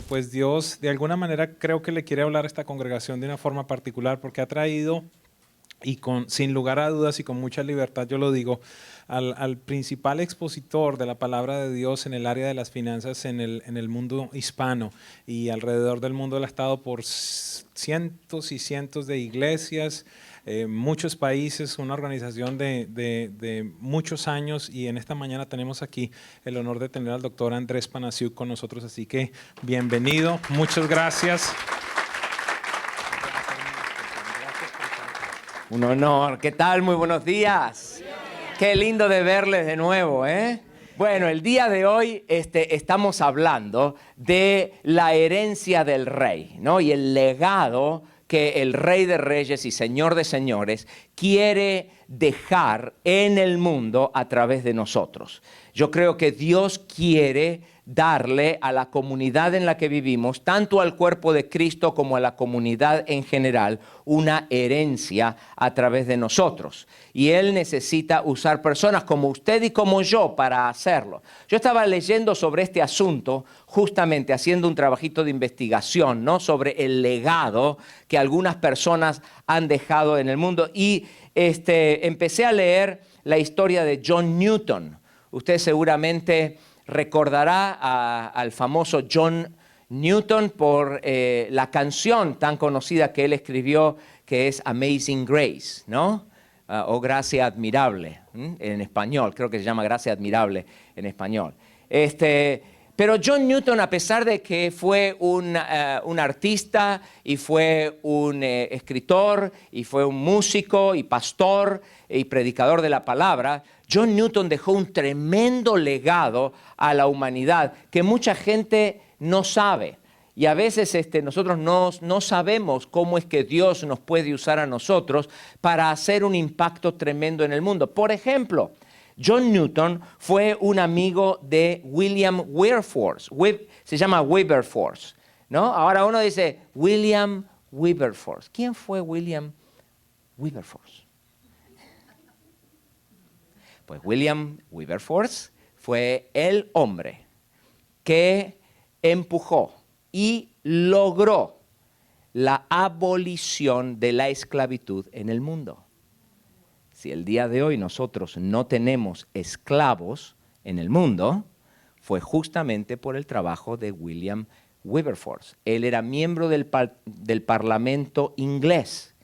pues Dios de alguna manera creo que le quiere hablar a esta congregación de una forma particular porque ha traído, y sin lugar a dudas y con mucha libertad yo lo digo, al principal expositor de la palabra de Dios en el área de las finanzas en el mundo hispano y alrededor del mundo. Él ha estado por cientos y cientos de iglesias, muchos países, una organización de muchos años, y en esta mañana tenemos aquí el honor de tener al doctor Andrés Panasiuk con nosotros, así que bienvenido, muchas gracias. Un honor. ¿Qué tal? Muy buenos días. Qué lindo de verles de nuevo, ¿eh? Bueno, el día de hoy estamos hablando de la herencia del rey, ¿no? Y el legado que el Rey de Reyes y Señor de Señores quiere dejar en el mundo a través de nosotros. Yo creo que Dios quiere darle a la comunidad en la que vivimos, tanto al cuerpo de Cristo como a la comunidad en general, una herencia a través de nosotros. Y Él necesita usar personas como usted y como yo para hacerlo. Yo estaba leyendo sobre este asunto, justamente haciendo un trabajito de investigación, ¿no? Sobre el legado que algunas personas han dejado en el mundo. Y empecé a leer la historia de John Newton. Usted seguramente recordará al famoso John Newton por la canción tan conocida que él escribió, que es Amazing Grace, ¿no? O Gracia Admirable, en español, creo que se llama Gracia Admirable en español. Pero John Newton, a pesar de que fue un artista y fue un escritor y fue un músico y pastor y predicador de la palabra, John Newton dejó un tremendo legado a la humanidad que mucha gente no sabe. Y a veces nosotros no sabemos cómo es que Dios nos puede usar a nosotros para hacer un impacto tremendo en el mundo. Por ejemplo, John Newton fue un amigo de William Wilberforce. Se llama Wilberforce, ¿no? Ahora uno dice William Wilberforce. ¿Quién fue William Wilberforce? Pues William Wilberforce fue el hombre que empujó y logró la abolición de la esclavitud en el mundo. Si el día de hoy nosotros no tenemos esclavos en el mundo, fue justamente por el trabajo de William Wilberforce. Él era miembro del Parlamento inglés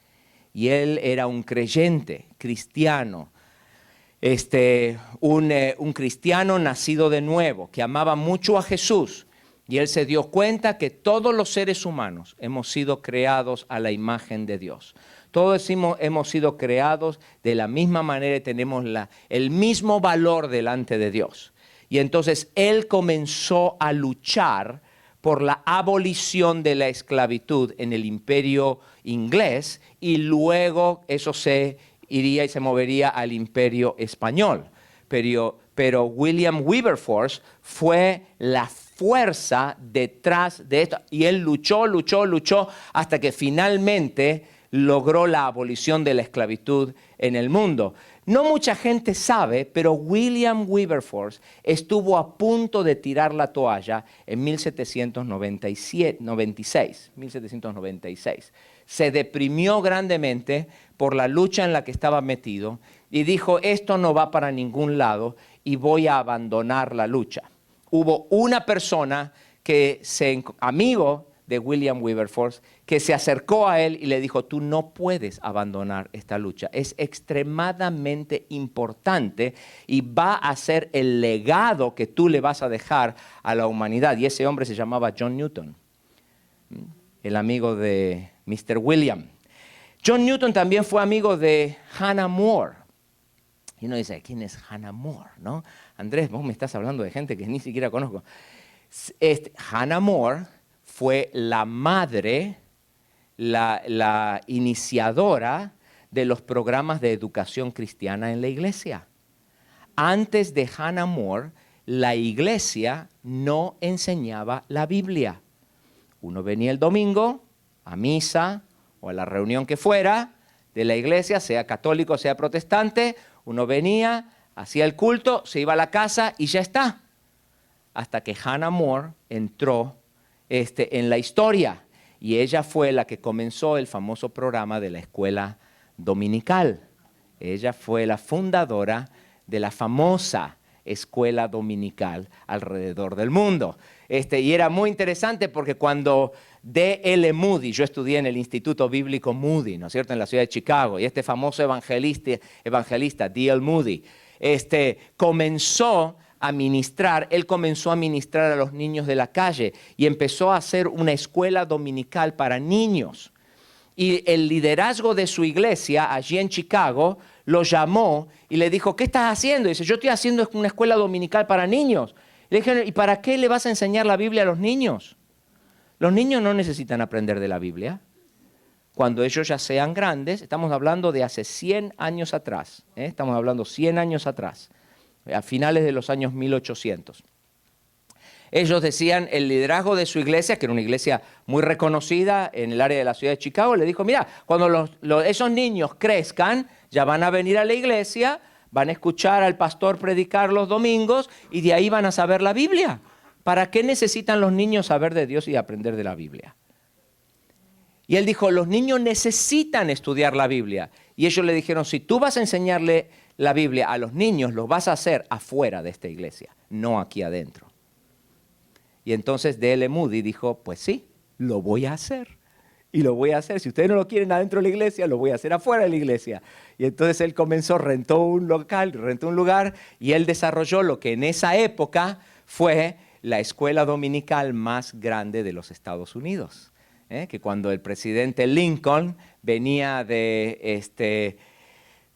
y él era un creyente cristiano, un cristiano nacido de nuevo, que amaba mucho a Jesús. Y él se dio cuenta que todos los seres humanos hemos sido creados a la imagen de Dios. Todos hemos sido creados de la misma manera y tenemos el mismo valor delante de Dios. Y entonces él comenzó a luchar por la abolición de la esclavitud en el imperio inglés, y luego eso se iría y se movería al imperio español. Pero William Wilberforce fue la fuerza detrás de esto, y él luchó hasta que finalmente logró la abolición de la esclavitud en el mundo. No mucha gente sabe, pero William Wilberforce estuvo a punto de tirar la toalla en 1796. Se deprimió grandemente por la lucha en la que estaba metido y dijo, esto no va para ningún lado y voy a abandonar la lucha. Hubo una persona amigo de William Wilberforce, que se acercó a él y le dijo, tú no puedes abandonar esta lucha. Es extremadamente importante y va a ser el legado que tú le vas a dejar a la humanidad. Y ese hombre se llamaba John Newton, el amigo de Mr. William. John Newton también fue amigo de Hannah More. Y uno dice, ¿quién es Hannah More? ¿No? Andrés, vos me estás hablando de gente que ni siquiera conozco. Hannah More fue la madre, la iniciadora de los programas de educación cristiana en la iglesia. Antes de Hannah More, la iglesia no enseñaba la Biblia. Uno venía el domingo a misa o a la reunión que fuera de la iglesia, sea católico, sea protestante, uno venía, hacía el culto, se iba a la casa y ya está. Hasta que Hannah More entró en la historia. Y ella fue la que comenzó el famoso programa de la escuela dominical. Ella fue la fundadora de la famosa escuela dominical alrededor del mundo. Y era muy interesante porque cuando D.L. Moody, yo estudié en el Instituto Bíblico Moody, ¿no es cierto?, en la ciudad de Chicago, y este famoso evangelista D.L. Moody, comenzó a ministrar, él comenzó a ministrar a los niños de la calle y empezó a hacer una escuela dominical para niños. Y el liderazgo de su iglesia allí en Chicago lo llamó y le dijo, ¿qué estás haciendo? Y dice, yo estoy haciendo una escuela dominical para niños. Le dijeron, ¿y para qué le vas a enseñar la Biblia a los niños? Los niños no necesitan aprender de la Biblia. Cuando ellos ya sean grandes, estamos hablando de hace 100 años atrás, estamos hablando 100 años atrás, a finales de los años 1800. Ellos decían, el liderazgo de su iglesia, que era una iglesia muy reconocida en el área de la ciudad de Chicago, le dijo, mira, cuando esos niños crezcan, ya van a venir a la iglesia, van a escuchar al pastor predicar los domingos y de ahí van a saber la Biblia. ¿Para qué necesitan los niños saber de Dios y aprender de la Biblia? Y él dijo, los niños necesitan estudiar la Biblia. Y ellos le dijeron, si tú vas a enseñarle la Biblia a los niños, lo vas a hacer afuera de esta iglesia, no aquí adentro. Y entonces D.L. Moody dijo, pues sí, lo voy a hacer. Y lo voy a hacer. Si ustedes no lo quieren adentro de la iglesia, lo voy a hacer afuera de la iglesia. Y entonces él comenzó, rentó un local, rentó un lugar, y él desarrolló lo que en esa época fue la escuela dominical más grande de los Estados Unidos. Que cuando el presidente Lincoln venía de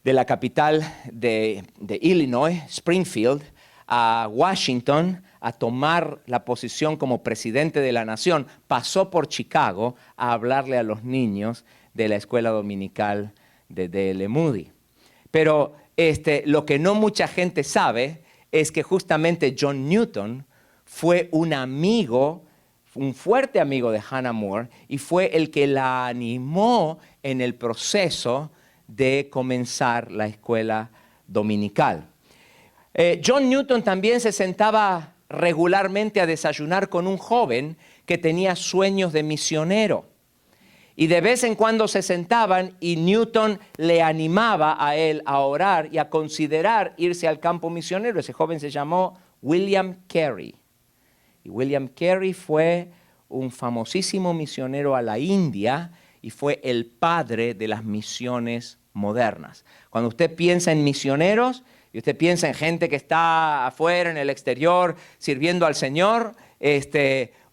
la capital de Illinois, Springfield, a Washington a tomar la posición como presidente de la nación, pasó por Chicago a hablarle a los niños de la escuela dominical de D.L. Moody. Pero lo que no mucha gente sabe es que justamente John Newton fue un amigo, un fuerte amigo de Hannah More, y fue el que la animó en el proceso de comenzar la escuela dominical. John Newton también se sentaba regularmente a desayunar con un joven que tenía sueños de misionero. Y de vez en cuando se sentaban y Newton le animaba a él a orar y a considerar irse al campo misionero. Ese joven se llamó William Carey. Y William Carey fue un famosísimo misionero a la India y fue el padre de las misiones modernas. Cuando usted piensa en misioneros y usted piensa en gente que está afuera, en el exterior, sirviendo al Señor,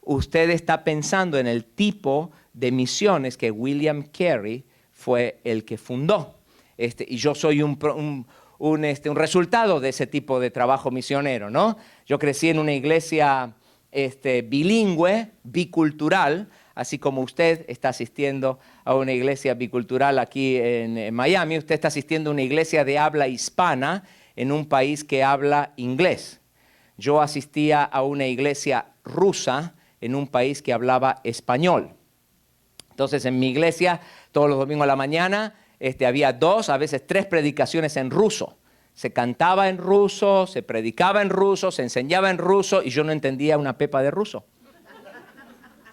usted está pensando en el tipo de misiones que William Carey fue el que fundó. Y yo soy un resultado de ese tipo de trabajo misionero, ¿no? Yo crecí en una iglesia bilingüe, bicultural, así como usted está asistiendo a una iglesia bicultural aquí en Miami. Usted está asistiendo a una iglesia de habla hispana en un país que habla inglés. Yo asistía a una iglesia rusa en un país que hablaba español. Entonces, en mi iglesia, todos los domingos a la mañana, había 2, a veces 3 predicaciones en ruso. Se cantaba en ruso, se predicaba en ruso, se enseñaba en ruso y yo no entendía una pepa de ruso.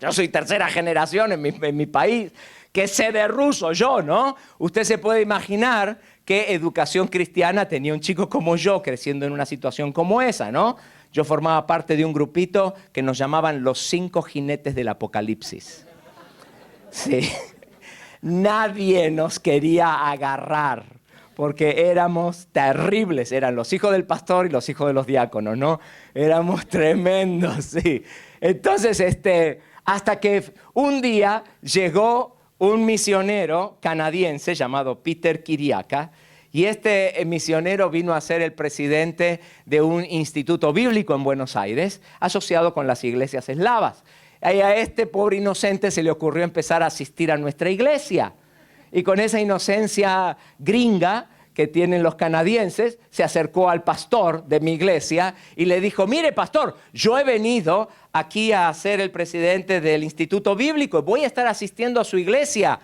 Yo soy tercera generación en mi país, que sé de ruso yo, ¿no? Usted se puede imaginar qué educación cristiana tenía un chico como yo creciendo en una situación como esa, ¿no? Yo formaba parte de un grupito que nos llamaban los 5 jinetes del apocalipsis. Sí, nadie nos quería agarrar porque éramos terribles, eran los hijos del pastor y los hijos de los diáconos, ¿no? Éramos tremendos, sí. Entonces, hasta que un día llegó un misionero canadiense llamado Peter Kiriaka, y este misionero vino a ser el presidente de un instituto bíblico en Buenos Aires, asociado con las iglesias eslavas. Y a este pobre inocente se le ocurrió empezar a asistir a nuestra iglesia. Y con esa inocencia gringa que tienen los canadienses, se acercó al pastor de mi iglesia y le dijo, mire pastor, yo he venido aquí a ser el presidente del instituto bíblico, voy a estar asistiendo a su iglesia.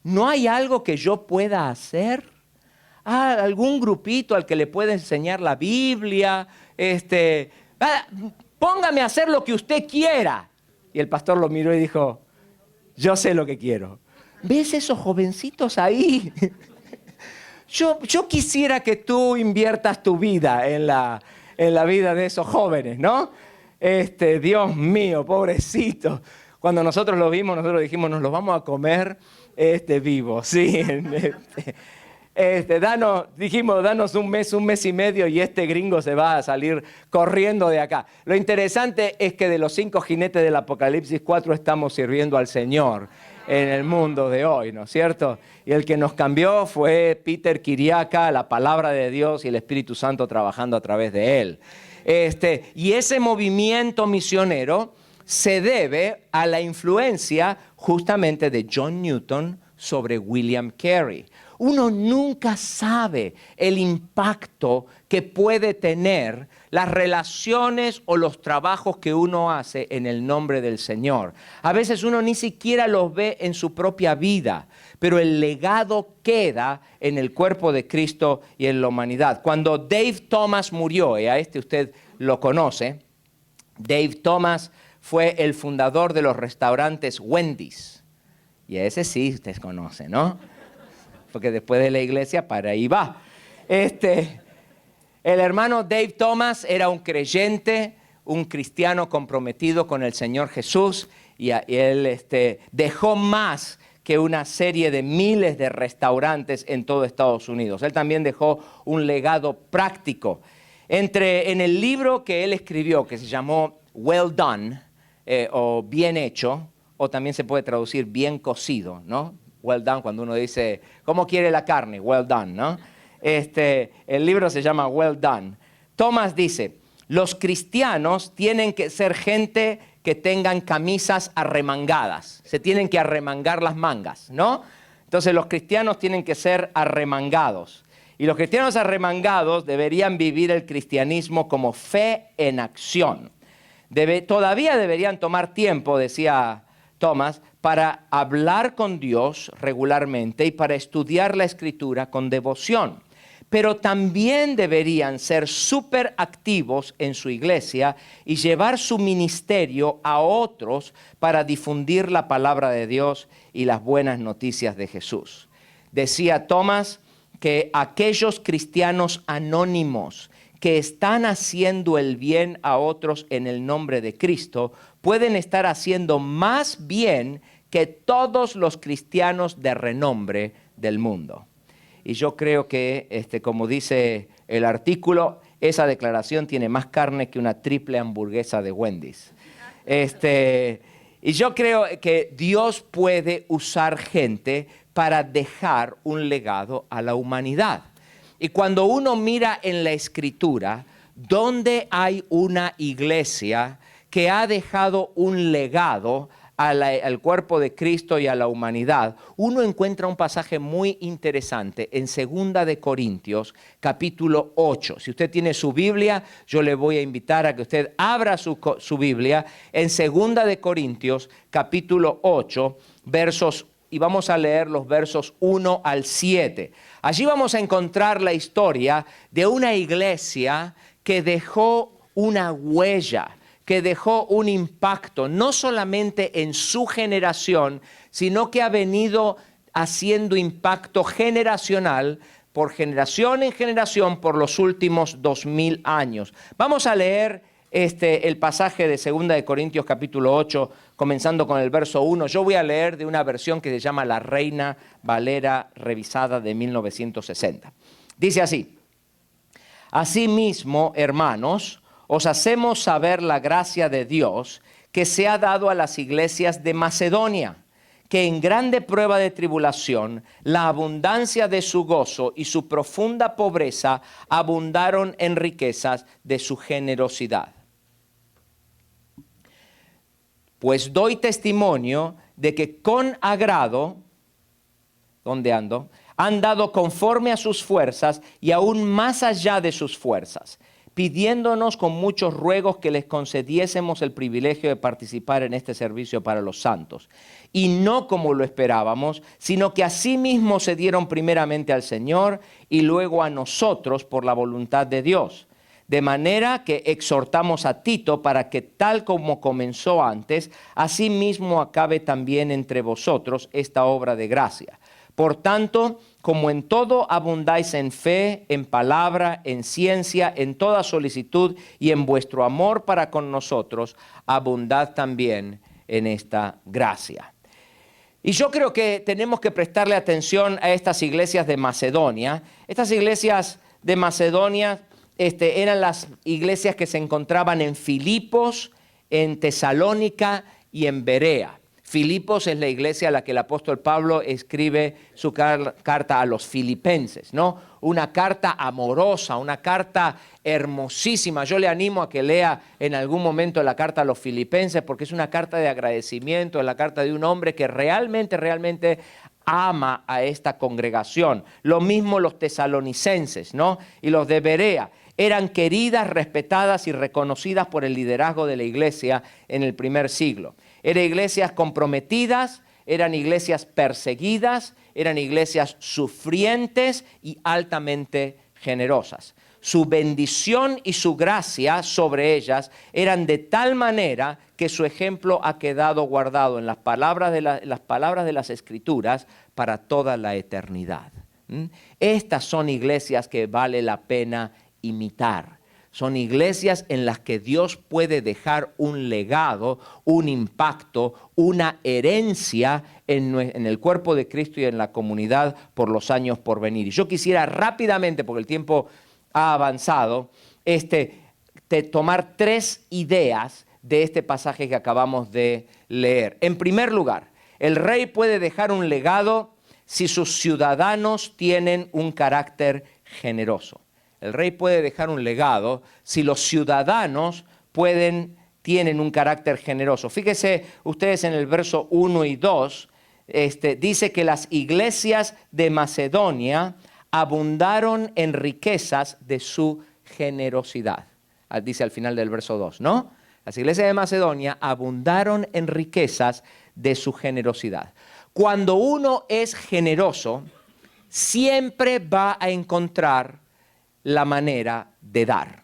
¿No hay algo que yo pueda hacer? ¿Algún grupito al que le pueda enseñar la Biblia? Póngame a hacer lo que usted quiera. Y el pastor lo miró y dijo, yo sé lo que quiero. ¿Ves esos jovencitos ahí? Yo quisiera que tú inviertas tu vida en la vida de esos jóvenes, ¿no? Dios mío, pobrecito. Cuando nosotros lo vimos, nosotros dijimos, nos los vamos a comer vivos, sí. Dijimos, danos un mes y medio y este gringo se va a salir corriendo de acá. Lo interesante es que de los 5 jinetes del Apocalipsis, 4 estamos sirviendo al Señor en el mundo de hoy, ¿no es cierto? Y el que nos cambió fue Peter Kiriaka, la palabra de Dios y el Espíritu Santo trabajando a través de él. Y ese movimiento misionero se debe a la influencia justamente de John Newton sobre William Carey. Uno nunca sabe el impacto que puede tener las relaciones o los trabajos que uno hace en el nombre del Señor. A veces uno ni siquiera los ve en su propia vida, pero el legado queda en el cuerpo de Cristo y en la humanidad. Cuando Dave Thomas murió, y a usted lo conoce, Dave Thomas fue el fundador de los restaurantes Wendy's. Y a ese sí ustedes conocen, ¿no? Porque después de la iglesia para ahí va. El hermano Dave Thomas era un creyente, un cristiano comprometido con el Señor Jesús y él dejó más que una serie de miles de restaurantes en todo Estados Unidos. Él también dejó un legado práctico. En el libro que él escribió, que se llamó Well Done, o Bien Hecho, o también se puede traducir bien cocido, ¿no? Well done, cuando uno dice, ¿cómo quiere la carne? Well done, ¿no? El libro se llama Well Done. Thomas dice, los cristianos tienen que ser gente que tengan camisas arremangadas. Se tienen que arremangar las mangas, ¿no? Entonces los cristianos tienen que ser arremangados. Y los cristianos arremangados deberían vivir el cristianismo como fe en acción. Todavía deberían tomar tiempo, decía Thomas, para hablar con Dios regularmente y para estudiar la Escritura con devoción. Pero también deberían ser súper activos en su iglesia y llevar su ministerio a otros para difundir la palabra de Dios y las buenas noticias de Jesús. Decía Thomas que aquellos cristianos anónimos que están haciendo el bien a otros en el nombre de Cristo pueden estar haciendo más bien que todos los cristianos de renombre del mundo. Y yo creo que, como dice el artículo, esa declaración tiene más carne que una triple hamburguesa de Wendy's. Y yo creo que Dios puede usar gente para dejar un legado a la humanidad. Y cuando uno mira en la Escritura, donde hay una iglesia que ha dejado un legado al cuerpo de Cristo y a la humanidad, uno encuentra un pasaje muy interesante en 2 de Corintios, capítulo 8. Si usted tiene su Biblia, yo le voy a invitar a que usted abra su Biblia en 2 de Corintios, capítulo 8, y vamos a leer los versos 1 al 7. Allí vamos a encontrar la historia de una iglesia que dejó una huella, que dejó un impacto, no solamente en su generación, sino que ha venido haciendo impacto generacional, por generación en generación, por los últimos 2000 años. Vamos a leer el pasaje de 2 de Corintios capítulo 8, comenzando con el verso 1. Yo voy a leer de una versión que se llama La Reina Valera revisada de 1960. Dice así: Asimismo, hermanos, os hacemos saber la gracia de Dios que se ha dado a las iglesias de Macedonia, que en grande prueba de tribulación, la abundancia de su gozo y su profunda pobreza abundaron en riquezas de su generosidad. Pues doy testimonio de que con agrado, ¿dónde ando?, han dado conforme a sus fuerzas y aún más allá de sus fuerzas, pidiéndonos con muchos ruegos que les concediésemos el privilegio de participar en este servicio para los santos. Y no como lo esperábamos, sino que asimismo se dieron primeramente al Señor y luego a nosotros por la voluntad de Dios. De manera que exhortamos a Tito para que tal como comenzó antes, así mismo acabe también entre vosotros esta obra de gracia. Por tanto, como en todo abundáis en fe, en palabra, en ciencia, en toda solicitud y en vuestro amor para con nosotros, abundad también en esta gracia. Y yo creo que tenemos que prestarle atención a estas iglesias de Macedonia. Estas iglesias de Macedonia eran las iglesias que se encontraban en Filipos, en Tesalónica y en Berea. Filipos es la iglesia a la que el apóstol Pablo escribe su carta a los filipenses, ¿no? Una carta amorosa, una carta hermosísima. Yo le animo a que lea en algún momento la carta a los filipenses porque es una carta de agradecimiento, es la carta de un hombre que realmente ama a esta congregación. Lo mismo los tesalonicenses, ¿no? Y los de Berea. Eran queridas, respetadas y reconocidas por el liderazgo de la iglesia en el primer siglo. Eran iglesias comprometidas, eran iglesias perseguidas, eran iglesias sufrientes y altamente generosas. Su bendición y su gracia sobre ellas eran de tal manera que su ejemplo ha quedado guardado en las palabras de las Escrituras para toda la eternidad. Estas son iglesias que vale la pena imitar. Son iglesias en las que Dios puede dejar un legado, un impacto, una herencia en el cuerpo de Cristo y en la comunidad por los años por venir. Y yo quisiera rápidamente, porque el tiempo ha avanzado, tomar 3 ideas de este pasaje que acabamos de leer. En primer lugar, el rey puede dejar un legado si sus ciudadanos tienen un carácter generoso. El rey puede dejar un legado si los ciudadanos tienen un carácter generoso. Fíjense ustedes en el verso 1 y 2, dice que las iglesias de Macedonia abundaron en riquezas de su generosidad. Dice al final del verso 2, ¿no? Las iglesias de Macedonia abundaron en riquezas de su generosidad. Cuando uno es generoso, siempre va a encontrar la manera de dar.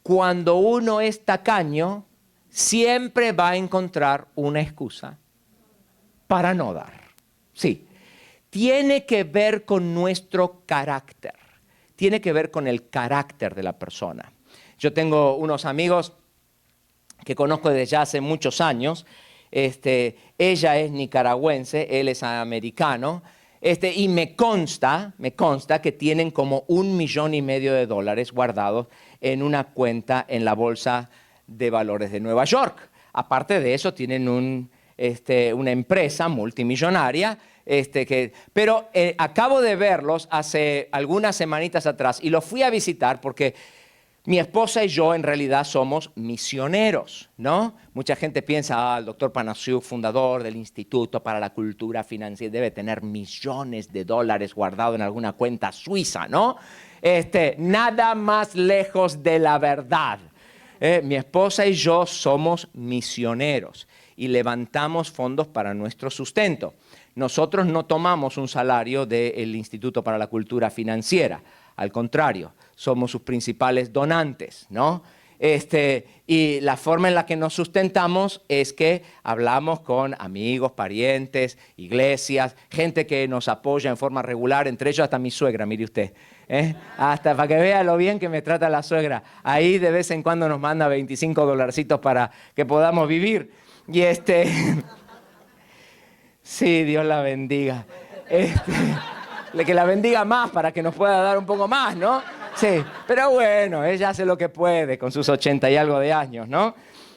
Cuando uno es tacaño, siempre va a encontrar una excusa para no dar. Sí, tiene que ver con nuestro carácter, tiene que ver con el carácter de la persona. Yo tengo unos amigos que conozco desde ya hace muchos años. Ella es nicaragüense, él es americano. Y me consta que tienen como $1,5 millones guardados en una cuenta en la Bolsa de Valores de Nueva York. Aparte de eso, tienen una empresa multimillonaria. Pero acabo de verlos hace algunas semanitas atrás y los fui a visitar porque mi esposa y yo en realidad somos misioneros, ¿no? Mucha gente piensa, el doctor Panasiuk, fundador del Instituto para la Cultura Financiera, debe tener $millones guardados en alguna cuenta suiza, ¿no? Nada más lejos de la verdad. Mi esposa y yo somos misioneros y levantamos fondos para nuestro sustento. Nosotros no tomamos un salario del Instituto para la Cultura Financiera, al contrario, somos sus principales donantes, ¿no? Y la forma en la que nos sustentamos es que hablamos con amigos, parientes, iglesias, gente que nos apoya en forma regular, entre ellos hasta mi suegra, mire usted. Hasta para que vea lo bien que me trata la suegra. Ahí de vez en cuando nos manda $25 para que podamos vivir. Y sí, Dios la bendiga. Que la bendiga más para que nos pueda dar un poco más, ¿no? Sí, pero bueno, ella hace lo que puede con sus 80 y algo de años, ¿no?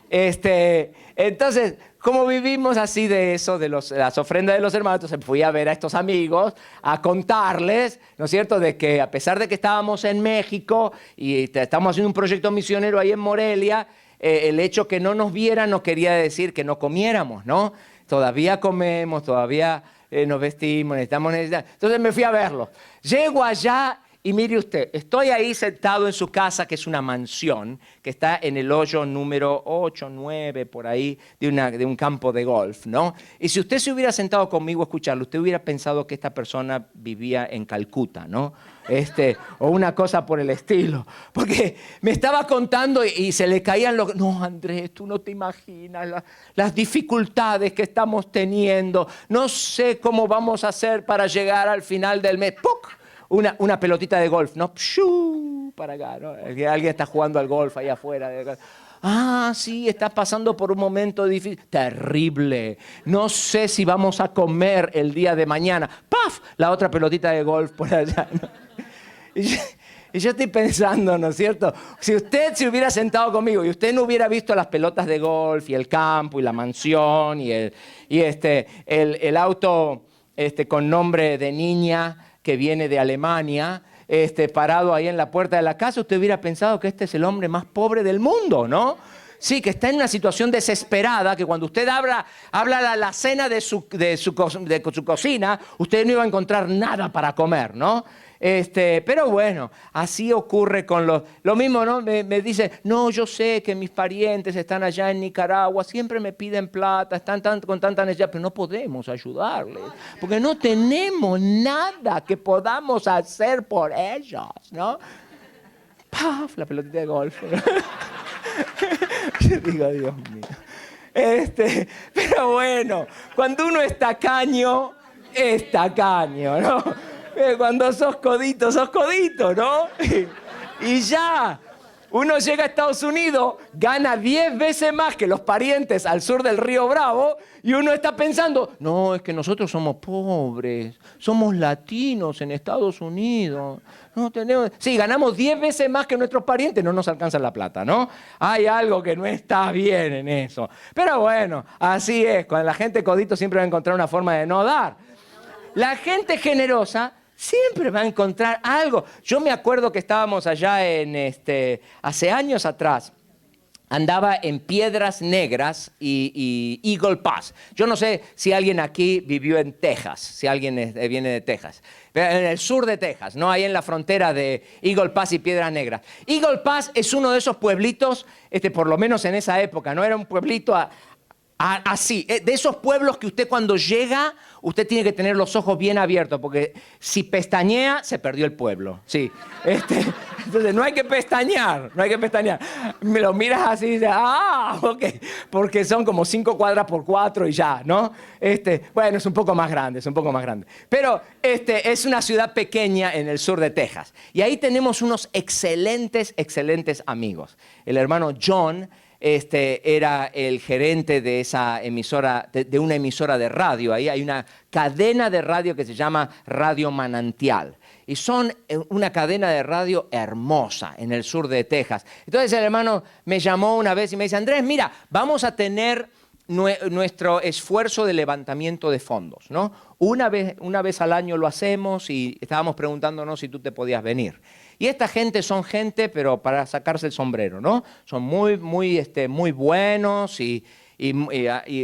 Entonces, como vivimos así de eso, de las ofrendas de los hermanos, entonces fui a ver a estos amigos, a contarles, ¿no es cierto?, de que a pesar de que estábamos en México y estamos haciendo un proyecto misionero ahí en Morelia, el hecho que no nos vieran no quería decir que no comiéramos, ¿no? Todavía comemos, todavía nos vestimos, necesitamos. Entonces me fui a verlos. Llego allá y mire usted, estoy ahí sentado en su casa, que es una mansión, que está en el hoyo número 8, 9, por ahí, de un campo de golf, ¿no? Y si usted se hubiera sentado conmigo a escucharlo, usted hubiera pensado que esta persona vivía en Calcuta, ¿no? o una cosa por el estilo. Porque me estaba contando y se le caían los... No, Andrés, tú no te imaginas las dificultades que estamos teniendo. No sé cómo vamos a hacer para llegar al final del mes. ¡Puc! Una pelotita de golf, ¿no? ¡Pshuu! Para acá, ¿no? Alguien está jugando al golf ahí afuera. Ah, sí, estás pasando por un momento difícil. Terrible. No sé si vamos a comer el día de mañana. ¡Paf! La otra pelotita de golf por allá, ¿no? Y yo estoy pensando, ¿no es cierto? Si usted se hubiera sentado conmigo y usted no hubiera visto las pelotas de golf y el campo y la mansión y el auto con nombre de niña que viene de Alemania, parado ahí en la puerta de la casa, usted hubiera pensado que este es el hombre más pobre del mundo, ¿no? Sí, que está en una situación desesperada, que cuando usted habla la cena de su cocina, usted no iba a encontrar nada para comer, ¿no? Pero bueno, así ocurre con lo mismo, ¿no? Me dice, no, yo sé que mis parientes están allá en Nicaragua, siempre me piden plata, están con tanta necesidad, pero no podemos ayudarles, porque no tenemos nada que podamos hacer por ellos, ¿no? ¡Paf! La pelotita de golf. Yo digo, Dios mío. Pero bueno, cuando uno es tacaño, ¿no? Cuando sos codito, ¿no? Y ya, uno llega a Estados Unidos, gana 10 veces más que los parientes al sur del Río Bravo, y uno está pensando, no, es que nosotros somos pobres, somos latinos en Estados Unidos. No tenemos... Sí, ganamos 10 veces más que nuestros parientes, no nos alcanza la plata, ¿no? Hay algo que no está bien en eso. Pero bueno, así es, con la gente codito siempre va a encontrar una forma de no dar. La gente generosa siempre va a encontrar algo. Yo me acuerdo que estábamos allá hace años atrás. Andaba en Piedras Negras y Eagle Pass. Yo no sé si alguien aquí vivió en Texas, si alguien viene de Texas. En el sur de Texas, ¿no? Ahí en la frontera de Eagle Pass y Piedras Negras. Eagle Pass es uno de esos pueblitos, por lo menos en esa época, ¿no? Era un pueblito así, de esos pueblos que usted cuando llega, usted tiene que tener los ojos bien abiertos, porque si pestañea, se perdió el pueblo. Sí. Entonces, no hay que pestañear. Me lo miras así y dices, ok, porque son como 5 cuadras por 4 y ya, ¿no? Bueno, es un poco más grande. Pero es una ciudad pequeña en el sur de Texas. Y ahí tenemos unos excelentes amigos. El hermano John era el gerente de esa emisora, de una emisora de radio. Ahí hay una cadena de radio que se llama Radio Manantial. Y son una cadena de radio hermosa en el sur de Texas. Entonces el hermano me llamó una vez y me dice, Andrés, mira, vamos a tener nuestro esfuerzo de levantamiento de fondos, ¿no? Una vez al año lo hacemos y estábamos preguntándonos si tú te podías venir. Y esta gente son gente, pero para sacarse el sombrero, ¿no? Son muy buenos y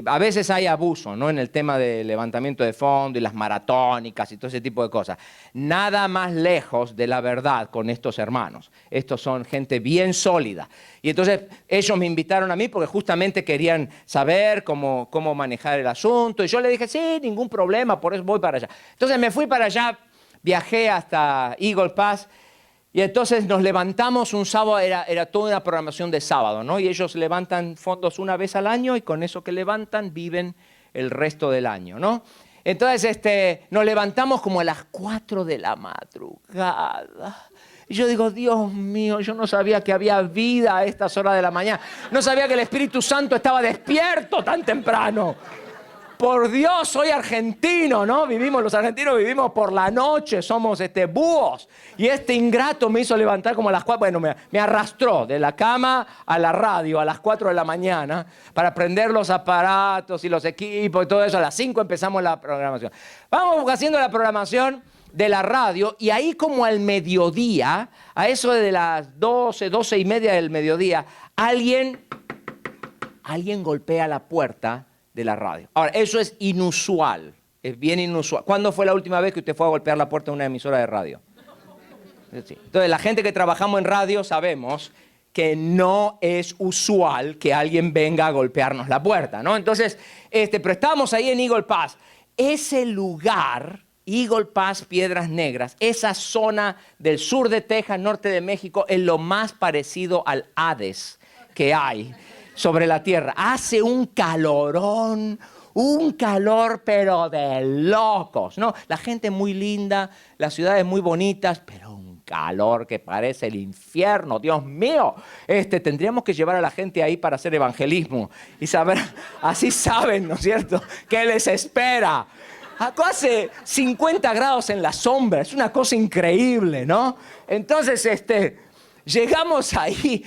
a veces hay abuso, ¿no? En el tema de levantamiento de fondos y las maratónicas y todo ese tipo de cosas. Nada más lejos de la verdad con estos hermanos. Estos son gente bien sólida. Y entonces ellos me invitaron a mí porque justamente querían saber cómo manejar el asunto. Y yo le dije, sí, ningún problema, por eso voy para allá. Entonces me fui para allá, viajé hasta Eagle Pass. Y entonces nos levantamos un sábado, era toda una programación de sábado, ¿no? Y ellos levantan fondos una vez al año y con eso que levantan viven el resto del año, ¿no? Entonces nos levantamos como a las 4 de la madrugada. Y yo digo, Dios mío, yo no sabía que había vida a estas horas de la mañana. No sabía que el Espíritu Santo estaba despierto tan temprano. Por Dios, soy argentino, ¿no? Los argentinos vivimos por la noche, somos búhos. Y este ingrato me hizo levantar como a las 4, bueno, me arrastró de la cama a la radio a las 4 de la mañana para prender los aparatos y los equipos y todo eso. A las 5 empezamos la programación. Vamos haciendo la programación de la radio y ahí como al mediodía, a eso de las 12 y media del mediodía, alguien golpea la puerta de la radio. Ahora, eso es inusual, es bien inusual. ¿Cuándo fue la última vez que usted fue a golpear la puerta de una emisora de radio? Sí. Entonces, la gente que trabajamos en radio sabemos que no es usual que alguien venga a golpearnos la puerta, ¿no? Entonces, pero estábamos ahí en Eagle Pass. Ese lugar Eagle Pass, Piedras Negras, esa zona del sur de Texas, norte de México, es lo más parecido al Hades que hay sobre la tierra. Hace un calorón, un calor pero de locos, ¿no? La gente es muy linda, las ciudades muy bonitas, pero un calor que parece el infierno, Dios mío. Tendríamos que llevar a la gente ahí para hacer evangelismo y saber, así saben, ¿no es cierto?, qué les espera. Hace 50 grados en la sombra, es una cosa increíble, ¿no? Entonces, llegamos ahí,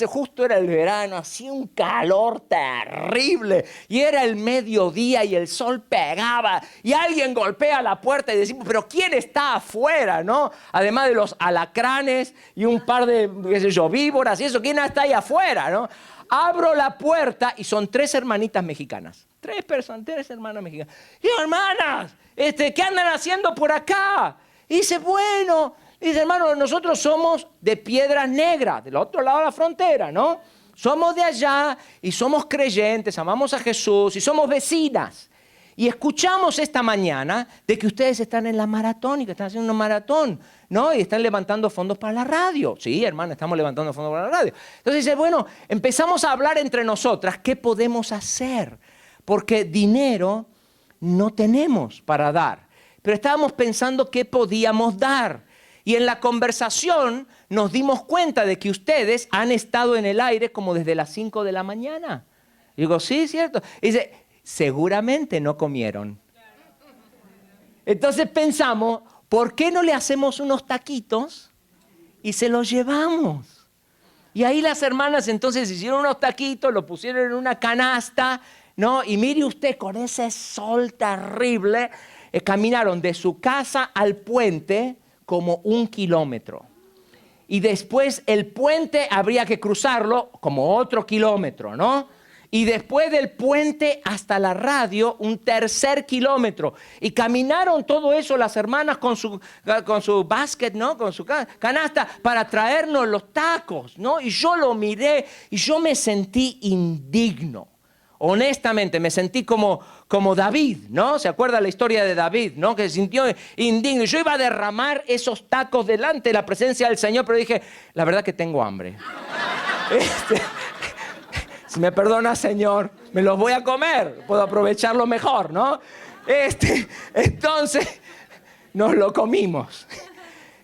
justo era el verano, hacía un calor terrible y era el mediodía y el sol pegaba y alguien golpea la puerta y decimos, pero ¿quién está afuera, no? Además de los alacranes y un par de, qué sé yo, víboras y eso, ¿quién está ahí afuera, no? Abro la puerta y son 3 hermanitas mexicanas. 3 personas, 3 hermanas mexicanas. Y yo, hermanas, ¿qué andan haciendo por acá? Y dice, bueno, dice, hermano, nosotros somos de Piedras Negras, del otro lado de la frontera, ¿no? Somos de allá y somos creyentes, amamos a Jesús y somos vecinas. Y escuchamos esta mañana de que ustedes están en la maratón y que están haciendo una maratón, ¿no? Y están levantando fondos para la radio. Sí, hermana, estamos levantando fondos para la radio. Entonces dice, bueno, empezamos a hablar entre nosotras, ¿qué podemos hacer? Porque dinero no tenemos para dar. Pero estábamos pensando qué podíamos dar. Y en la conversación nos dimos cuenta de que ustedes han estado en el aire como desde las 5 de la mañana. Y digo, sí, cierto. Y dice, seguramente no comieron. Entonces pensamos, ¿por qué no le hacemos unos taquitos y se los llevamos? Y ahí las hermanas entonces hicieron unos taquitos, lo pusieron en una canasta, ¿no? Y mire usted, con ese sol terrible, caminaron de su casa al puente como 1 kilómetro. Y después el puente habría que cruzarlo como otro kilómetro, ¿no? Y después del puente hasta la radio, un 3er kilómetro. Y caminaron todo eso las hermanas con su basket, ¿no? Con su canasta para traernos los tacos, ¿no? Y yo lo miré y yo me sentí indigno. Honestamente, me sentí como David, ¿no? ¿Se acuerda la historia de David, ¿no? Que se sintió indigno. Yo iba a derramar esos tacos delante de la presencia del Señor, pero dije, la verdad que tengo hambre. Si me perdona, Señor, me los voy a comer. Puedo aprovecharlo mejor, ¿no? Entonces, nos lo comimos.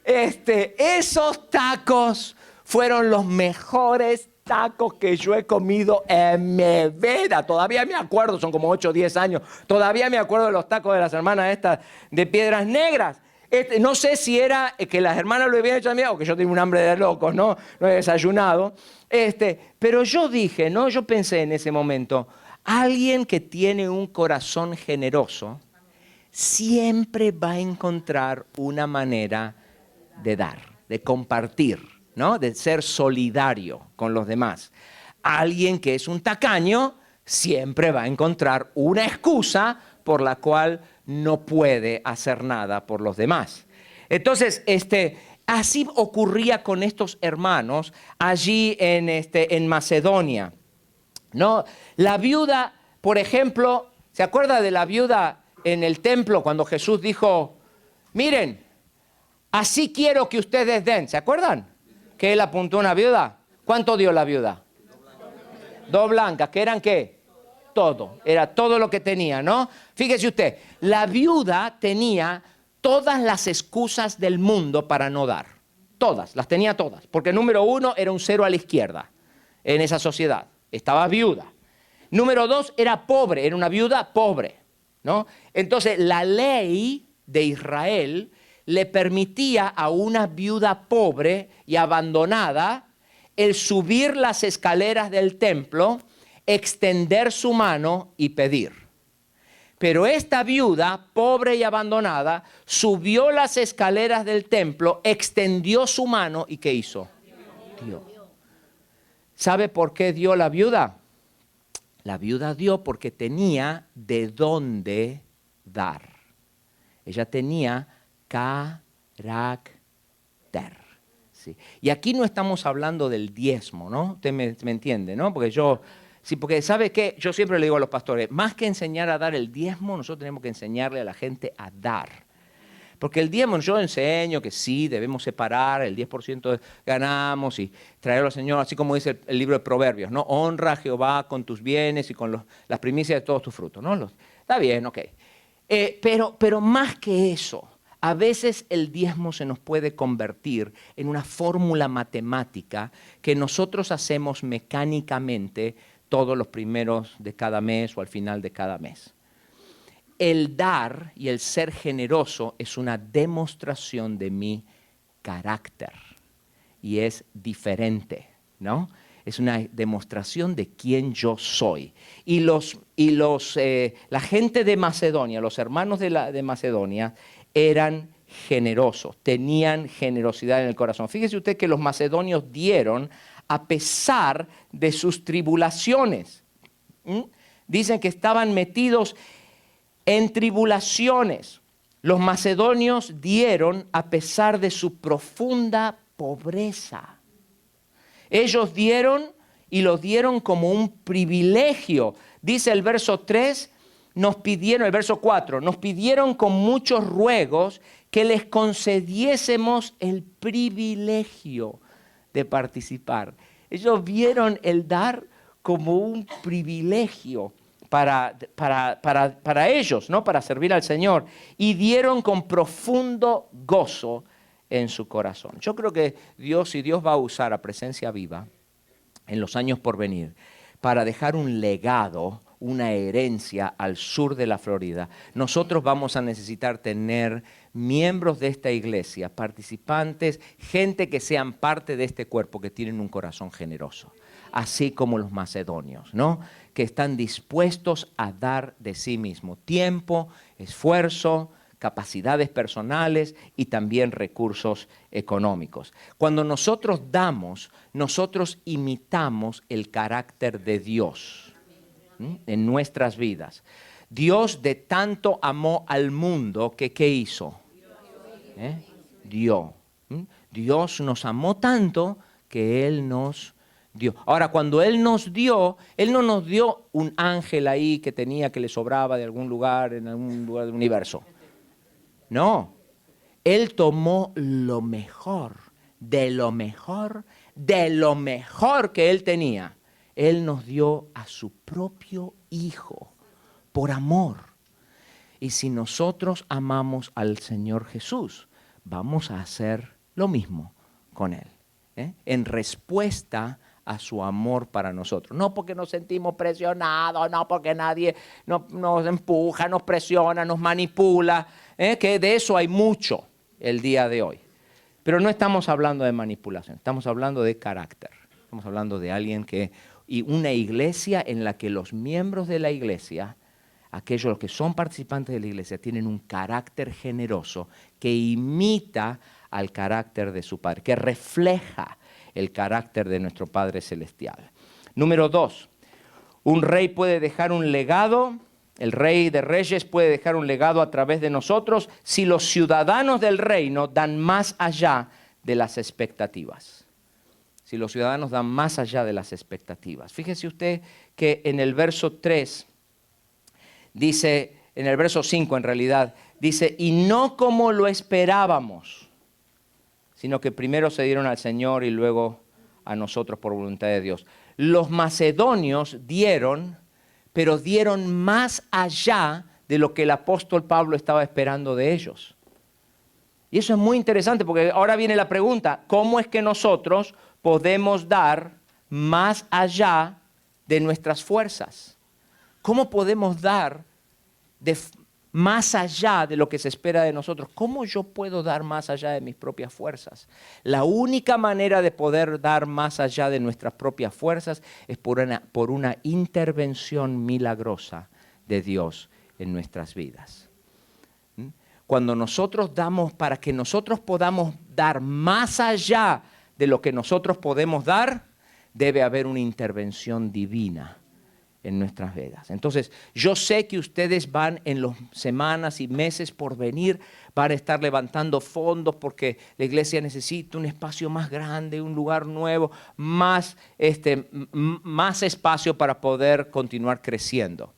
Esos tacos fueron los mejores tacos que yo he comido en mi vida. Todavía me acuerdo, son como 8 o 10 años. Todavía me acuerdo de los tacos de las hermanas estas de Piedras Negras. No sé si era que las hermanas lo habían hecho a mí o que yo tenía un hambre de locos, ¿no? No he desayunado. Pero yo dije, ¿no? Yo pensé en ese momento, alguien que tiene un corazón generoso siempre va a encontrar una manera de dar, de compartir, ¿no? De ser solidario con los demás. Alguien que es un tacaño siempre va a encontrar una excusa por la cual no puede hacer nada por los demás. Entonces, así ocurría con estos hermanos allí en Macedonia, ¿no? La viuda, por ejemplo, ¿se acuerda de la viuda en el templo cuando Jesús dijo, miren, así quiero que ustedes den? ¿Se acuerdan? Que él apuntó a una viuda. ¿Cuánto dio la viuda? 2 blancas. ¿Qué eran qué? Todo. Era todo lo que tenía, ¿no? Fíjese usted, la viuda tenía todas las excusas del mundo para no dar. Todas, las tenía todas. Porque número 1 era un 0 a la izquierda en esa sociedad. Estaba viuda. Número 2 era pobre, era una viuda pobre, ¿no? Entonces la ley de Israel le permitía a una viuda pobre y abandonada el subir las escaleras del templo, extender su mano y pedir. Pero esta viuda, pobre y abandonada, subió las escaleras del templo, extendió su mano y ¿qué hizo? Dio. ¿Sabe por qué dio la viuda? La viuda dio porque tenía de dónde dar. Ella tenía carácter. Sí. Y aquí no estamos hablando del diezmo, ¿no? Usted me entiende, ¿no? Porque ¿sabe qué? Yo siempre le digo a los pastores, más que enseñar a dar el diezmo, nosotros tenemos que enseñarle a la gente a dar. Porque el diezmo, yo enseño que sí, debemos separar el 10% ganamos y traerlo al Señor, así como dice el libro de Proverbios, ¿no? Honra a Jehová con tus bienes y con las primicias de todos tus frutos, ¿no? Está bien, ok. Pero más que eso, a veces el diezmo se nos puede convertir en una fórmula matemática que nosotros hacemos mecánicamente todos los primeros de cada mes o al final de cada mes. El dar y el ser generoso es una demostración de mi carácter y es diferente, ¿no? Es una demostración de quién yo soy. Y la gente de Macedonia, los hermanos de Macedonia, eran generosos, tenían generosidad en el corazón. Fíjese usted que los macedonios dieron a pesar de sus tribulaciones. Dicen que estaban metidos en tribulaciones. Los macedonios dieron a pesar de su profunda pobreza. Ellos dieron y lo dieron como un privilegio. Dice el verso 3, el verso 4, nos pidieron con muchos ruegos que les concediésemos el privilegio de participar. Ellos vieron el dar como un privilegio para ellos, ¿no? Para servir al Señor. Y dieron con profundo gozo en su corazón. Yo creo que Dios va a usar a Presencia Viva en los años por venir para dejar un legado, una herencia al sur de la Florida. Nosotros vamos a necesitar tener miembros de esta iglesia, participantes, gente que sean parte de este cuerpo, que tienen un corazón generoso, así como los macedonios, ¿no? Que están dispuestos a dar de sí mismo tiempo, esfuerzo, capacidades personales y también recursos económicos. Cuando nosotros damos, nosotros imitamos el carácter de Dios en nuestras vidas. Dios de tanto amó al mundo que ¿qué hizo? Dio. Dios nos amó tanto que Él nos dio. Ahora, cuando Él nos dio, Él no nos dio un ángel ahí que le sobraba de algún lugar, en algún lugar del universo. No, Él tomó lo mejor, de lo mejor que Él tenía. Él nos dio a su propio Hijo por amor. Y si nosotros amamos al Señor Jesús, vamos a hacer lo mismo con Él, en respuesta a su amor para nosotros. No porque nos sentimos presionados, no porque nadie nos empuja, nos presiona, nos manipula, que de eso hay mucho el día de hoy. Pero no estamos hablando de manipulación, estamos hablando de carácter. Estamos hablando de alguien y una iglesia en la que los miembros de la iglesia, aquellos que son participantes de la iglesia, tienen un carácter generoso que imita al carácter de su Padre, que refleja el carácter de nuestro Padre Celestial. Número 2, un rey puede dejar un legado, el Rey de Reyes puede dejar un legado a través de nosotros si los ciudadanos del reino dan más allá de las expectativas. Si los ciudadanos dan más allá de las expectativas. Fíjese usted que en el verso 3 dice, en el verso 5 en realidad, dice, y no como lo esperábamos, sino que primero se dieron al Señor y luego a nosotros por voluntad de Dios. Los macedonios dieron, pero dieron más allá de lo que el apóstol Pablo estaba esperando de ellos. Y eso es muy interesante porque ahora viene la pregunta, ¿cómo es que nosotros podemos dar más allá de nuestras fuerzas? ¿Cómo podemos dar más allá de lo que se espera de nosotros? ¿Cómo yo puedo dar más allá de mis propias fuerzas? La única manera de poder dar más allá de nuestras propias fuerzas es por una intervención milagrosa de Dios en nuestras vidas. Cuando nosotros damos, para que nosotros podamos dar más allá de lo que nosotros podemos dar, debe haber una intervención divina en nuestras vidas. Entonces, yo sé que ustedes van en las semanas y meses por venir, van a estar levantando fondos porque la iglesia necesita un espacio más grande, un lugar nuevo, más espacio para poder continuar creciendo.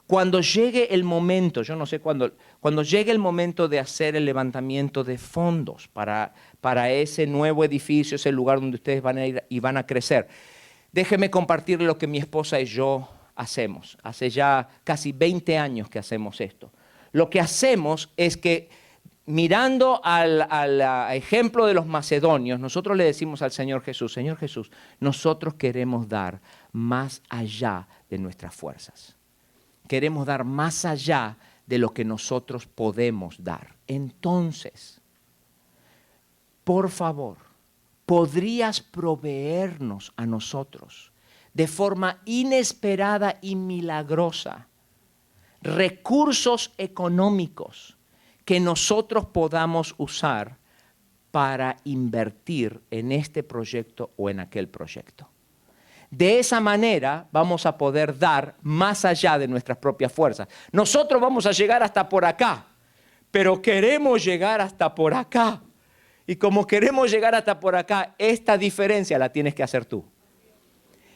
Cuando llegue el momento, yo no sé cuándo, cuando llegue el momento de hacer el levantamiento de fondos para ese nuevo edificio, ese lugar donde ustedes van a ir y van a crecer, déjeme compartir lo que mi esposa y yo hacemos. Hace ya casi 20 años que hacemos esto. Lo que hacemos es que, mirando al ejemplo de los macedonios, nosotros le decimos al Señor Jesús, Señor Jesús, nosotros queremos dar más allá de nuestras fuerzas. Queremos dar más allá de lo que nosotros podemos dar. Entonces, por favor, ¿podrías proveernos a nosotros de forma inesperada y milagrosa recursos económicos que nosotros podamos usar para invertir en este proyecto o en aquel proyecto? De esa manera vamos a poder dar más allá de nuestras propias fuerzas. Nosotros vamos a llegar hasta por acá, pero queremos llegar hasta por acá. Y como queremos llegar hasta por acá, esta diferencia la tienes que hacer tú.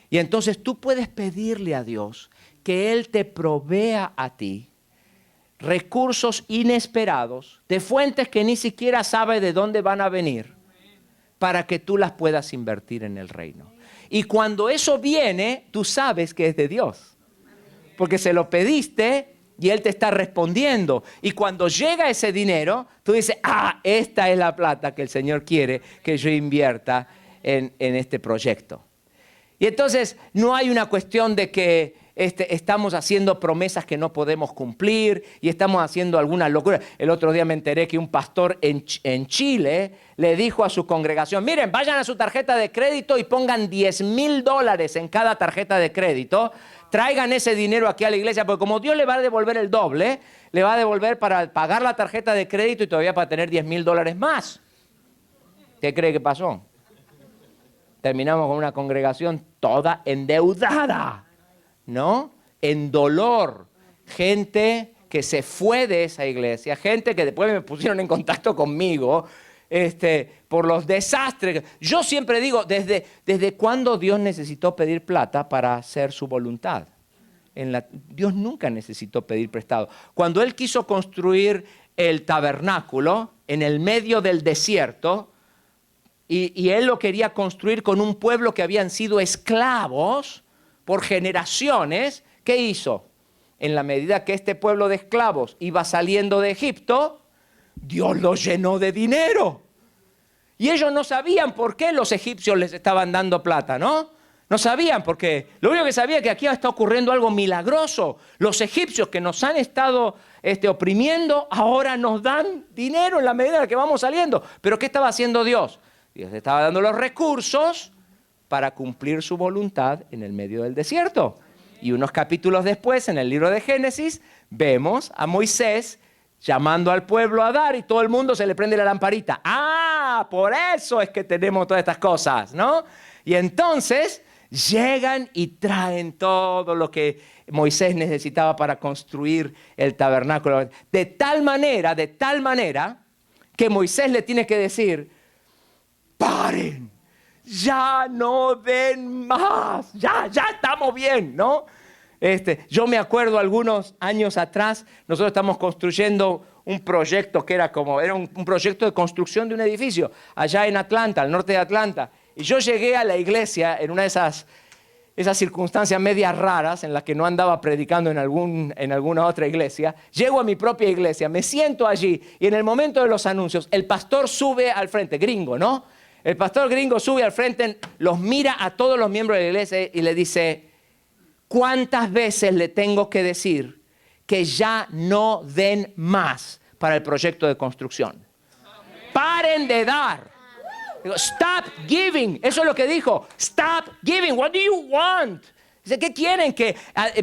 Y entonces tú puedes pedirle a Dios que Él te provea a ti recursos inesperados, de fuentes que ni siquiera sabes de dónde van a venir, para que tú las puedas invertir en el reino. Y cuando eso viene, tú sabes que es de Dios, porque se lo pediste y Él te está respondiendo. Y cuando llega ese dinero, tú dices, esta es la plata que el Señor quiere que yo invierta en este proyecto. Y entonces no hay una cuestión de que estamos haciendo promesas que no podemos cumplir y estamos haciendo alguna locura. El otro día me enteré que un pastor en Chile le dijo a su congregación, miren, vayan a su tarjeta de crédito y pongan $10,000 en cada tarjeta de crédito. Traigan ese dinero aquí a la iglesia, porque como Dios le va a devolver el doble, le va a devolver para pagar la tarjeta de crédito y todavía para tener $10,000 más. ¿Qué cree que pasó? Terminamos con una congregación toda endeudada, ¿no? En dolor. Gente que se fue de esa iglesia, gente que después me pusieron en contacto conmigo por los desastres. Yo siempre digo, ¿desde cuándo Dios necesitó pedir plata para hacer su voluntad? Dios nunca necesitó pedir prestado. Cuando Él quiso construir el tabernáculo en el medio del desierto, y Él lo quería construir con un pueblo que habían sido esclavos por generaciones, ¿qué hizo? En la medida que este pueblo de esclavos iba saliendo de Egipto, Dios los llenó de dinero. Y ellos no sabían por qué los egipcios les estaban dando plata, ¿no? No sabían por qué. Lo único que sabía es que aquí está ocurriendo algo milagroso. Los egipcios que nos han estado oprimiendo, ahora nos dan dinero en la medida en la que vamos saliendo. ¿Pero qué estaba haciendo Dios? Dios estaba dando los recursos para cumplir su voluntad en el medio del desierto. Y unos capítulos después, en el libro de Génesis, vemos a Moisés llamando al pueblo a dar y todo el mundo se le prende la lamparita. Por eso es que tenemos todas estas cosas, ¿no? Y entonces llegan y traen todo lo que Moisés necesitaba para construir el tabernáculo. De tal manera que Moisés le tiene que decir, paren, ya no den más, ya estamos bien, ¿no? Yo me acuerdo algunos años atrás, nosotros estamos construyendo un proyecto que era un proyecto de construcción de un edificio allá en Atlanta, al norte de Atlanta. Y yo llegué a la iglesia en una de esas circunstancias medias raras en las que no andaba predicando en alguna otra iglesia. Llego a mi propia iglesia, me siento allí y en el momento de los anuncios, el pastor sube al frente, gringo, ¿no? El pastor gringo sube al frente, los mira a todos los miembros de la iglesia y le dice, ¿cuántas veces le tengo que decir que ya no den más para el proyecto de construcción? Paren de dar. Digo, stop giving. Eso es lo que dijo. Stop giving. What do you want? Dice, ¿qué quieren? Que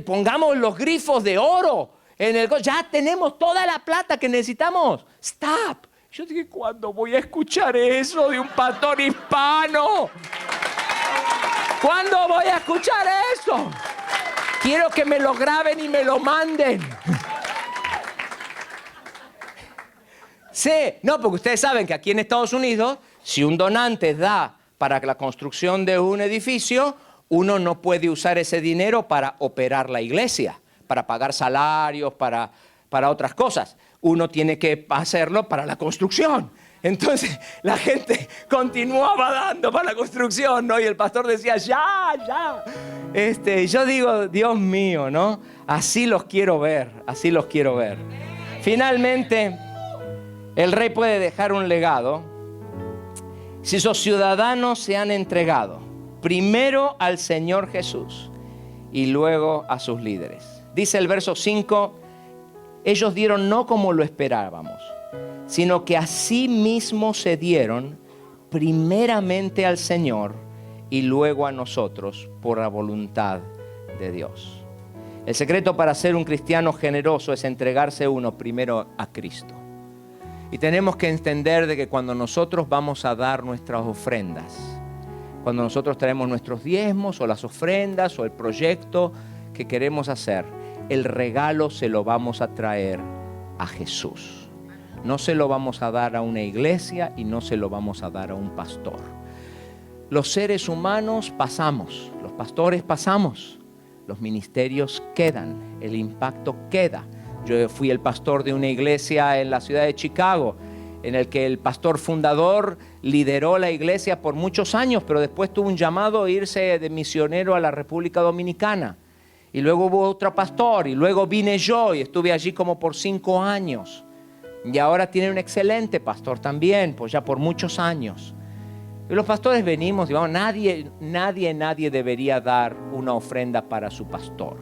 pongamos los grifos de oro en ya tenemos toda la plata que necesitamos. Stop. Yo dije, ¿cuándo voy a escuchar eso de un pastor hispano? ¿Cuándo voy a escuchar eso? Quiero que me lo graben y me lo manden. Sí, no, porque ustedes saben que aquí en Estados Unidos, si un donante da para la construcción de un edificio, uno no puede usar ese dinero para operar la iglesia, para pagar salarios, para otras cosas. Uno tiene que hacerlo para la construcción. Entonces la gente continuaba dando para la construcción, ¿no? Y el pastor decía, ya. Yo digo, Dios mío, ¿no? Así los quiero ver. Finalmente, el rey puede dejar un legado si sus ciudadanos se han entregado primero al Señor Jesús y luego a sus líderes. Dice el verso 5, ellos dieron no como lo esperábamos, sino que a sí mismos se dieron primeramente al Señor y luego a nosotros por la voluntad de Dios. El secreto para ser un cristiano generoso es entregarse uno primero a Cristo. Y tenemos que entender de que cuando nosotros vamos a dar nuestras ofrendas, cuando nosotros traemos nuestros diezmos o las ofrendas o el proyecto que queremos hacer, el regalo se lo vamos a traer a Jesús. No se lo vamos a dar a una iglesia y no se lo vamos a dar a un pastor. Los seres humanos pasamos, los pastores pasamos, los ministerios quedan, el impacto queda. Yo fui el pastor de una iglesia en la ciudad de Chicago, en el que el pastor fundador lideró la iglesia por muchos años, pero después tuvo un llamado a irse de misionero a la República Dominicana. Y luego hubo otro pastor, y luego vine yo y estuve allí como por 5 años. Y ahora tiene un excelente pastor también, pues ya por muchos años. Y los pastores venimos y vamos, nadie debería dar una ofrenda para su pastor,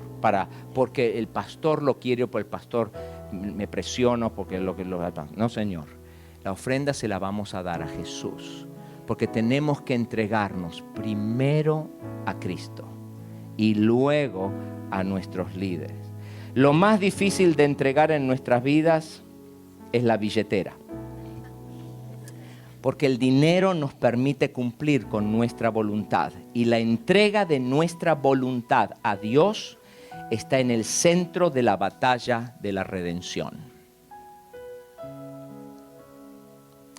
porque el pastor lo quiere o porque el pastor me presiona, porque no, Señor. La ofrenda se la vamos a dar a Jesús, porque tenemos que entregarnos primero a Cristo y luego a nuestros líderes. Lo más difícil de entregar en nuestras vidas es la billetera, porque el dinero nos permite cumplir con nuestra voluntad y la entrega de nuestra voluntad a Dios está en el centro de la batalla de la redención.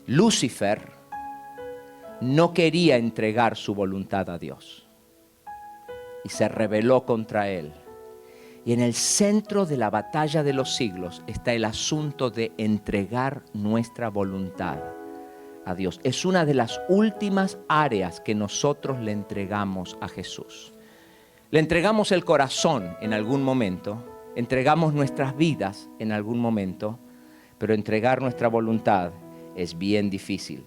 Lucifer no quería entregar su voluntad a Dios y se rebeló contra él. Y en el centro de la batalla de los siglos está el asunto de entregar nuestra voluntad a Dios. Es una de las últimas áreas que nosotros le entregamos a Jesús. Le entregamos el corazón en algún momento, entregamos nuestras vidas en algún momento, pero entregar nuestra voluntad es bien difícil.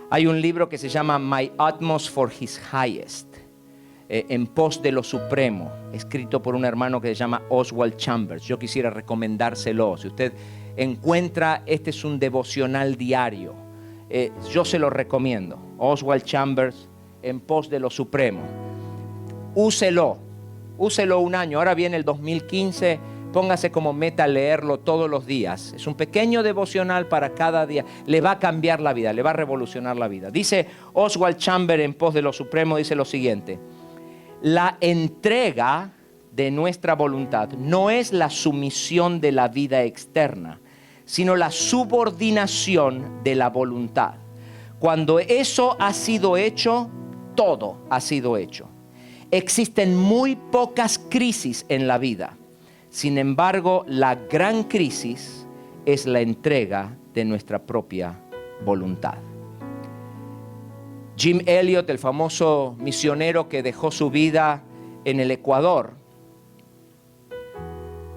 Hay un libro que se llama My Utmost for His Highest, en pos de lo supremo, escrito por un hermano que se llama Oswald Chambers. Yo quisiera recomendárselo. Si usted encuentra, este es un devocional diario. Yo se lo recomiendo. Oswald Chambers, en pos de lo supremo. Úselo un año. Ahora viene el 2015. Póngase como meta leerlo todos los días. Es un pequeño devocional para cada día. Le va a cambiar la vida, le va a revolucionar la vida. Dice Oswald Chambers en pos de lo supremo, dice lo siguiente: la entrega de nuestra voluntad no es la sumisión de la vida externa, sino la subordinación de la voluntad. Cuando eso ha sido hecho, todo ha sido hecho. Existen muy pocas crisis en la vida. Sin embargo, la gran crisis es la entrega de nuestra propia voluntad. Jim Elliot, el famoso misionero que dejó su vida en el Ecuador,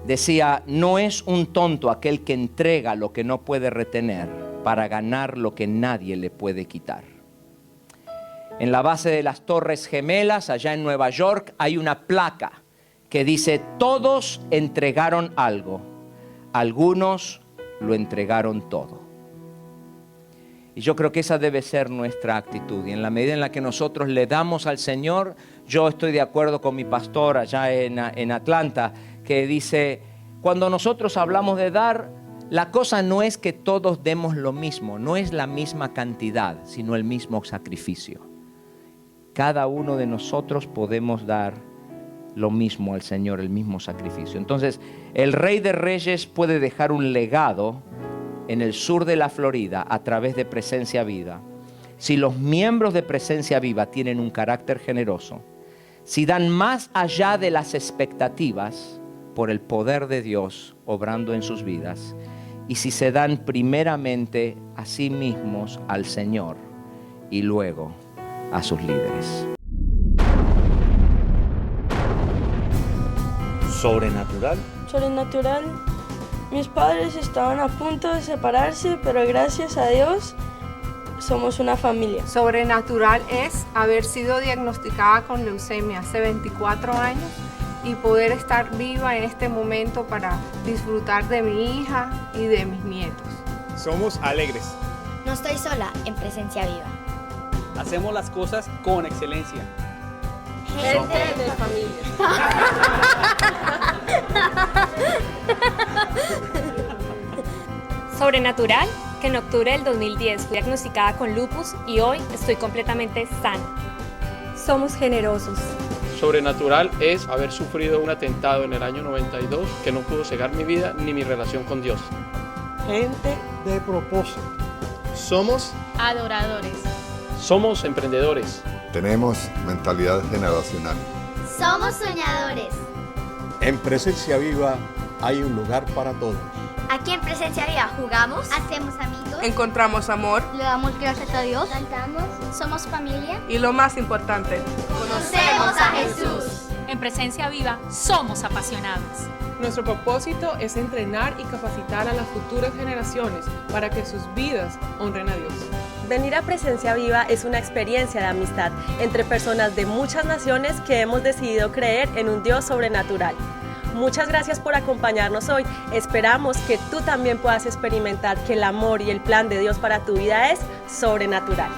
decía: no es un tonto aquel que entrega lo que no puede retener para ganar lo que nadie le puede quitar. En la base de las Torres Gemelas, allá en Nueva York, hay una placa que dice: todos entregaron algo, algunos lo entregaron todo. Y yo creo que esa debe ser nuestra actitud. Y en la medida en la que nosotros le damos al Señor, yo estoy de acuerdo con mi pastor allá en Atlanta, que dice: cuando nosotros hablamos de dar, la cosa no es que todos demos lo mismo, no es la misma cantidad, sino el mismo sacrificio. Cada uno de nosotros podemos dar lo mismo al Señor, el mismo sacrificio. Entonces, el Rey de Reyes puede dejar un legado en el sur de la Florida a través de Presencia Viva. Si los miembros de Presencia Viva tienen un carácter generoso, si dan más allá de las expectativas, por el poder de Dios obrando en sus vidas y si se dan primeramente a sí mismos al Señor y luego a sus líderes. Sobrenatural. Sobrenatural. Mis padres estaban a punto de separarse, pero gracias a Dios somos una familia. Sobrenatural es haber sido diagnosticada con leucemia hace 24 años y poder estar viva en este momento para disfrutar de mi hija y de mis nietos. Somos alegres. No estoy sola en presencia viva. Hacemos las cosas con excelencia. Gente de familia. Sobrenatural, que en octubre del 2010 fui diagnosticada con lupus y hoy estoy completamente sana. Somos generosos. Sobrenatural es haber sufrido un atentado en el año 92 que no pudo cegar mi vida ni mi relación con Dios. Gente de propósito. Somos adoradores. Somos emprendedores. Tenemos mentalidad generacional. Somos soñadores. En Presencia Viva hay un lugar para todos. Aquí en Presencia Viva jugamos, hacemos amigos, encontramos amor, le damos gracias a Dios, cantamos, somos familia y lo más importante, conocemos a Jesús. En Presencia Viva somos apasionados. Nuestro propósito es entrenar y capacitar a las futuras generaciones para que sus vidas honren a Dios. Venir a Presencia Viva es una experiencia de amistad entre personas de muchas naciones que hemos decidido creer en un Dios sobrenatural. Muchas gracias por acompañarnos hoy. Esperamos que tú también puedas experimentar que el amor y el plan de Dios para tu vida es sobrenatural.